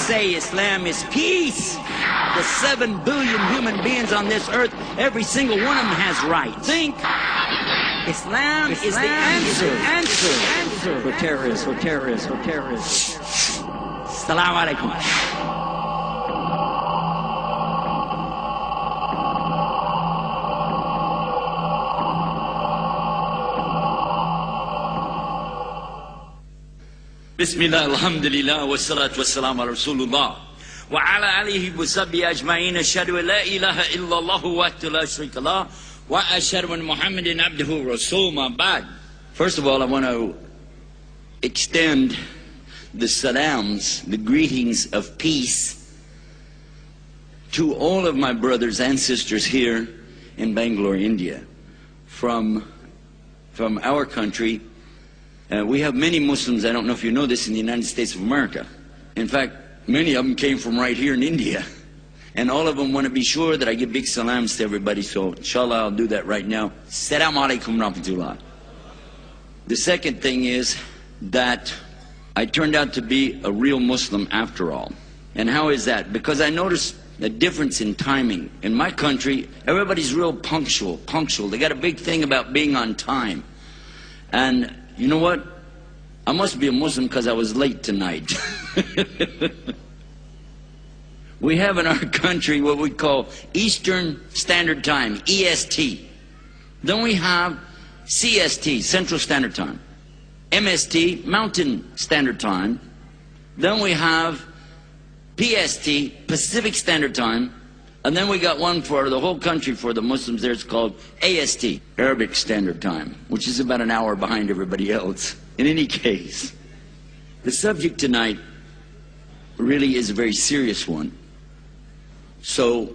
say Islam is peace. The 7 billion human beings on this earth, every single one of them has rights. Think. Islam is the answer for terrorists. Assalamu alaikum. Bismillah, alhamdulillah, wa salatu wa salam ala Rasulullah. Wa ala alihi wa sahbihi ajma'in, ashhadu an la ilaha illallah wahdahu la sharika lah, wa ashhadu anna Muhammadan abduhu wa rasuluhu, ma ba'd. First of all, I want to extend the salams, the greetings of peace, to all of my brothers and sisters here in Bangalore, India, from our country. We have many Muslims, I don't know if you know this, in the United States of America. In fact, many of them came from right here in India. And all of them want to be sure that I give big salams to everybody, so inshallah I'll do that right now. Assalamu alaikum rahmatullah. The second thing is that I turned out to be a real Muslim after all. And how is that? Because I noticed a difference in timing. In my country, everybody's real punctual. They got a big thing about being on time. And you know what? I must be a Muslim because I was late tonight. We have in our country what we call Eastern Standard Time, EST. Then we have CST, Central Standard Time. MST, Mountain Standard Time. Then we have PST, Pacific Standard Time. And then we got one for the whole country for the Muslims there. It's called AST, Arabic Standard Time, which is about an hour behind everybody else. In any case, the subject tonight really is a very serious one. So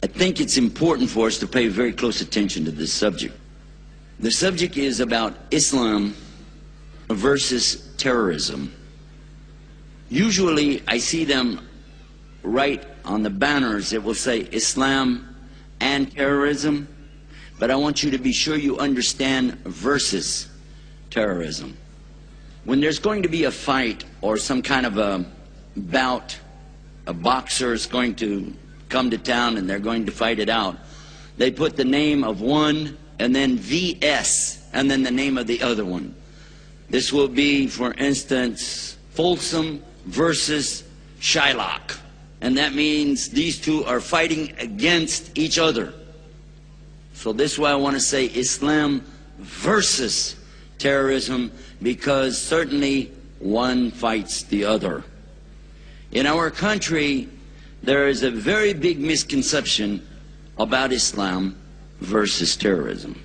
I think it's important for us to pay very close attention to this subject. The subject is about Islam versus terrorism. Usually I see them right on the banners. It will say Islam and terrorism, but I want you to be sure you understand versus terrorism. When there's going to be a fight or some kind of a bout, a boxer is going to come to town and they're going to fight it out, they put the name of one and then VS and then the name of the other one. This will be, for instance, Folsom versus Shylock. And that means these two are fighting against each other. So this is why I want to say Islam versus terrorism, because certainly one fights the other. In our country, there is a very big misconception about Islam versus terrorism.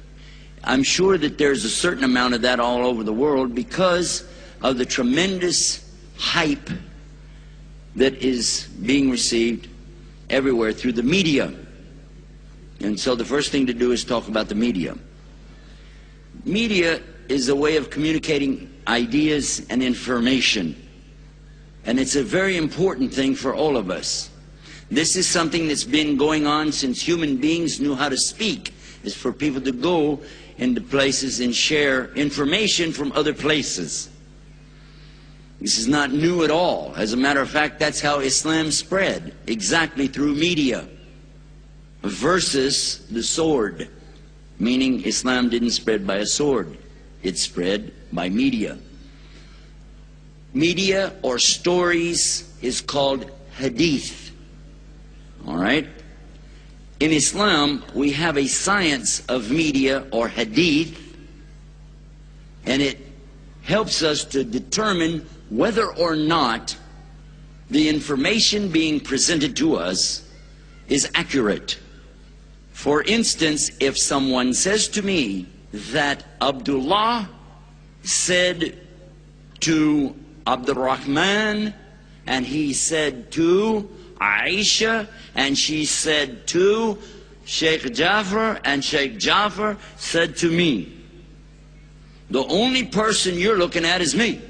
I'm sure that there's a certain amount of that all over the world because of the tremendous hype that is being received everywhere through the media. And so the first thing to do is talk about the media. Media is a way of communicating ideas and information. And it's a very important thing for all of us. This is something that's been going on since human beings knew how to speak, is for people to go into places and share information from other places. This is not new at all. As a matter of fact, that's how Islam spread, exactly through media, versus the sword, meaning Islam didn't spread by a sword. It spread by media. Media or stories is called hadith. All right? In Islam, we have a science of media or hadith, and it helps us to determine whether or not the information being presented to us is accurate. For instance, if someone says to me that Abdullah said to Abdul Rahman, and he said to Aisha, and she said to Sheikh Jafar, and Sheikh Jafar said to me, the only person you're looking at is me.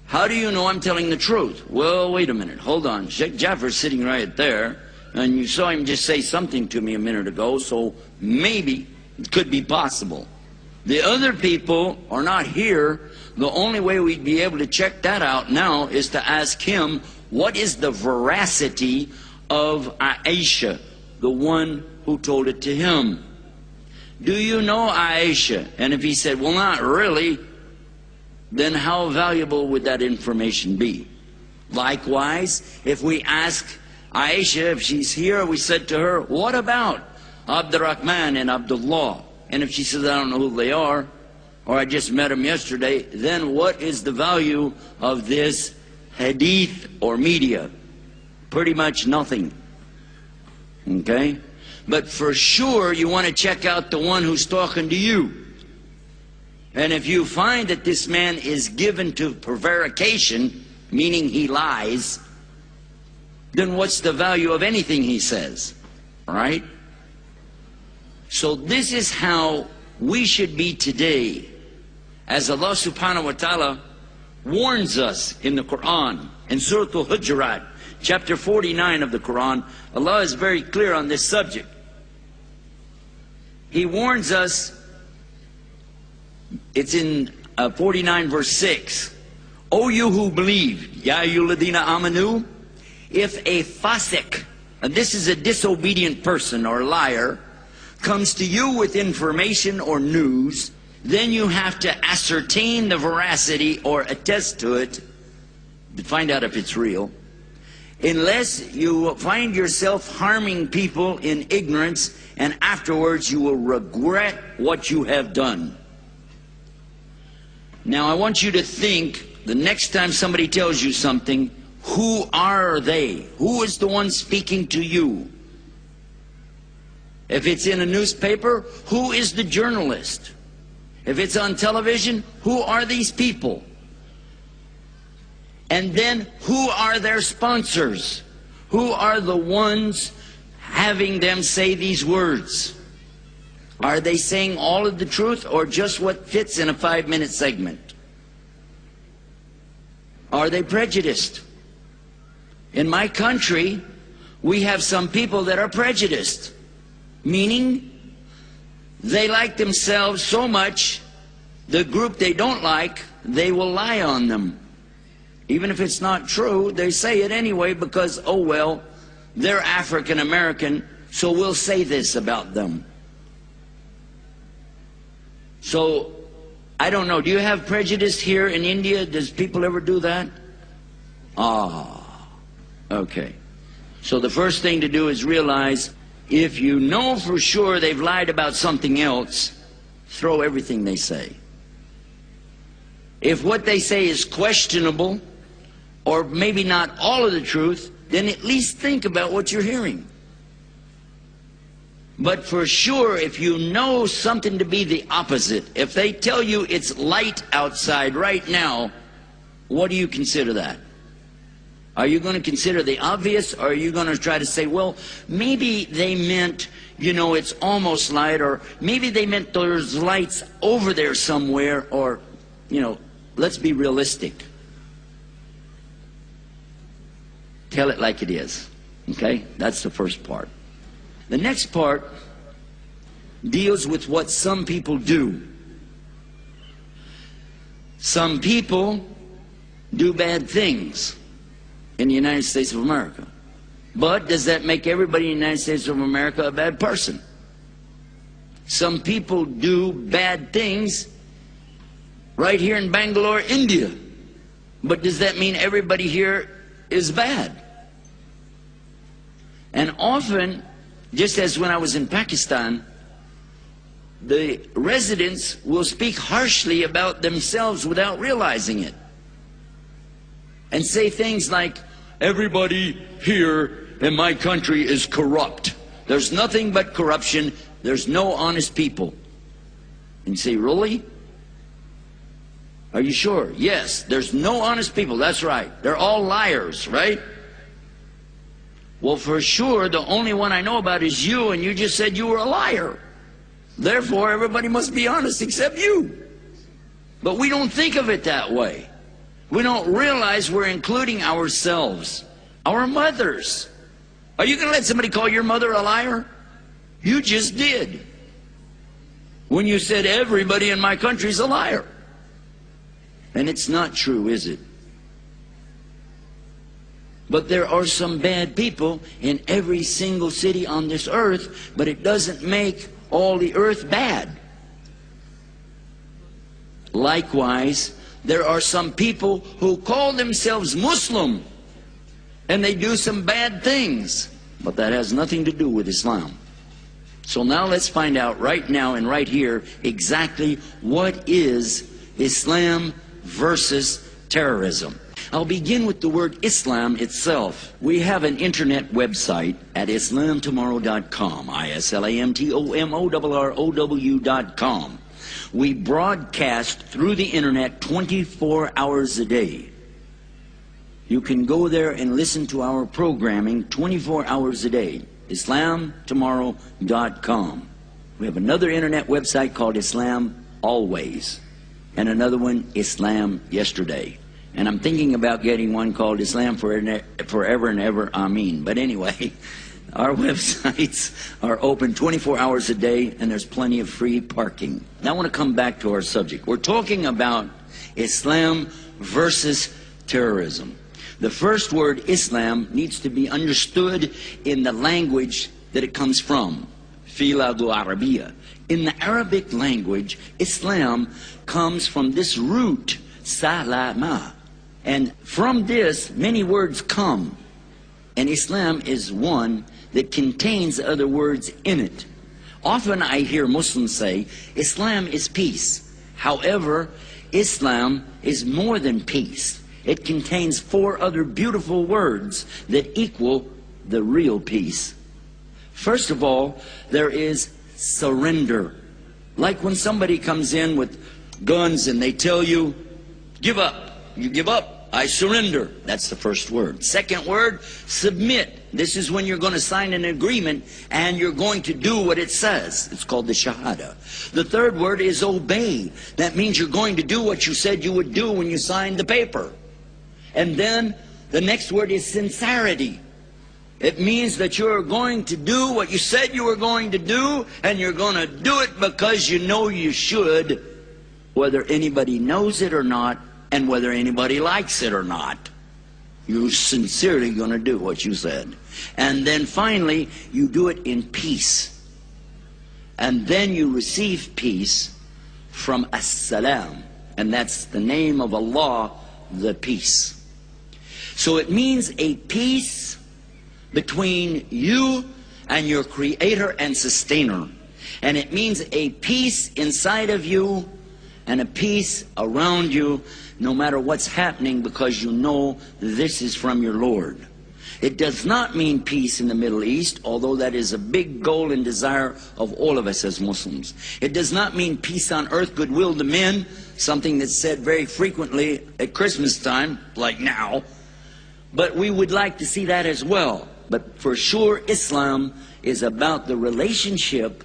How do you know I'm telling the truth? Well, wait a minute, hold on. Sheikh Jafar's sitting right there, and you saw him just say something to me a minute ago, so maybe it could be possible. The other people are not here. The only way we'd be able to check that out now is to ask him, what is the veracity of Aisha, the one who told it to him? Do you know Aisha? And if he said, well, not really, then how valuable would that information be? Likewise, if we ask Aisha, if she's here, we said to her, what about Abdurrahman and Abdullah? And if she says, I don't know who they are, or I just met them yesterday, then what is the value of this hadith or media? Pretty much nothing. Okay? But for sure, you want to check out the one who's talking to you. And if you find that this man is given to prevarication, meaning he lies, then what's the value of anything he says? Right? So this is how we should be today, as Allah subhanahu wa ta'ala warns us in the Quran, in Surah Al-Hujurat, chapter 49 of the Quran. Allah is very clear on this subject. He warns us, it's in 49 verse 6. O you who believe, Ya ayyuhalladhina amanu, if a fasik, and this is a disobedient person or liar, comes to you with information or news, then you have to ascertain the veracity or attest to it to find out if it's real. Unless you find yourself harming people in ignorance, and afterwards you will regret what you have done. Now I want you to think, the next time somebody tells you something, who are they? Who is the one speaking to you? If it's in a newspaper, who is the journalist? If it's on television, who are these people? And then, who are their sponsors? Who are the ones having them say these words? Are they saying all of the truth or just what fits in a 5-minute segment? Are they prejudiced? In my country, we have some people that are prejudiced. Meaning, they like themselves so much, the group they don't like, they will lie on them. Even if it's not true, they say it anyway because, oh well, they're African American, so we'll say this about them. So, I don't know, do you have prejudice here in India? Does people ever do that? Okay. So the first thing to do is realize, if you know for sure they've lied about something else, throw everything they say. If what they say is questionable, or maybe not all of the truth, then at least think about what you're hearing. But for sure, if you know something to be the opposite, if they tell you it's light outside right now, what do you consider that? Are you going to consider the obvious, or are you going to try to say, well, maybe they meant, you know, it's almost light, or maybe they meant there's lights over there somewhere, or, you know, let's be realistic. Tell it like it is. Okay? That's the first part. The next part deals with what some people do. Some people do bad things in the United States of America. But does that make everybody in the United States of America a bad person? Some people do bad things right here in Bangalore, India. But does that mean everybody here is bad? And often, just as when I was in Pakistan, the residents will speak harshly about themselves without realizing it. And say things like, everybody here in my country is corrupt. There's nothing but corruption. There's no honest people. And you say, really? Are you sure? Yes, there's no honest people. That's right. They're all liars, right? Well, for sure, the only one I know about is you, and you just said you were a liar. Therefore, everybody must be honest except you. But we don't think of it that way. We don't realize we're including ourselves, our mothers. Are you going to let somebody call your mother a liar? You just did. when you said everybody in my country is a liar. And it's not true, is it? But there are some bad people in every single city on this earth, but it doesn't make all the earth bad. Likewise, there are some people who call themselves Muslim, and they do some bad things, but that has nothing to do with Islam. So now let's find out right now and right here exactly what is Islam versus terrorism. I'll begin with the word Islam itself. We have an internet website at islamtomorrow.com, ISLAMTOMORROW.com. We broadcast through the internet 24 hours a day. You can go there and listen to our programming 24 hours a day, islamtomorrow.com. We have another internet website called Islam Always, and another one, Islam Yesterday. And I'm thinking about getting one called Islam Forever and Ever, Ameen. But anyway, our websites are open 24 hours a day, and there's plenty of free parking. Now I want to come back to our subject. We're talking about Islam versus terrorism. The first word, Islam, needs to be understood in the language that it comes from. Filadu Arabiya. In the Arabic language, Islam comes from this root, salama. And from this, many words come. And Islam is one that contains other words in it. Often I hear Muslims say, Islam is peace. However, Islam is more than peace. It contains 4 other beautiful words that equal the real peace. First of all, there is surrender. Like when somebody comes in with guns and they tell you, give up. You give up. I surrender. That's the first word. Second word, submit. This is when you're going to sign an agreement and you're going to do what it says. It's called the Shahada. The third word is obey. That means you're going to do what you said you would do when you signed the paper. And then the next word is sincerity. It means that you're going to do what you said you were going to do, and you're going to do it because you know you should, whether anybody knows it or not, and whether anybody likes it or not. You're sincerely going to do what you said. And then finally, you do it in peace. And then you receive peace from As-Salam. And that's the name of Allah, the peace. So it means a peace between you and your Creator and Sustainer. And it means a peace inside of you and a peace around you, no matter what's happening, because you know this is from your Lord. It does not mean peace in the Middle East, although that is a big goal and desire of all of us as Muslims. It does not mean peace on earth, goodwill to men, something that's said very frequently at Christmas time, like now. But we would like to see that as well. But for sure, Islam is about the relationship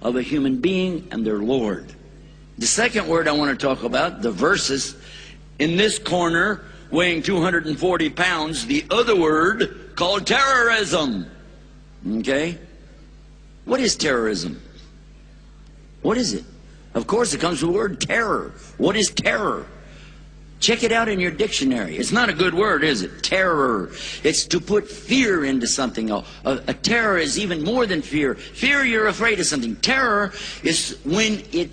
of a human being and their Lord. The second word I want to talk about, the verses, in this corner, weighing 240 pounds, the other word called terrorism. Okay? What is terrorism? What is it? Of course, it comes from the word terror. What is terror? Check it out in your dictionary. It's not a good word, is it? Terror. It's to put fear into something. A terror is even more than fear. Fear, you're afraid of something. Terror is when it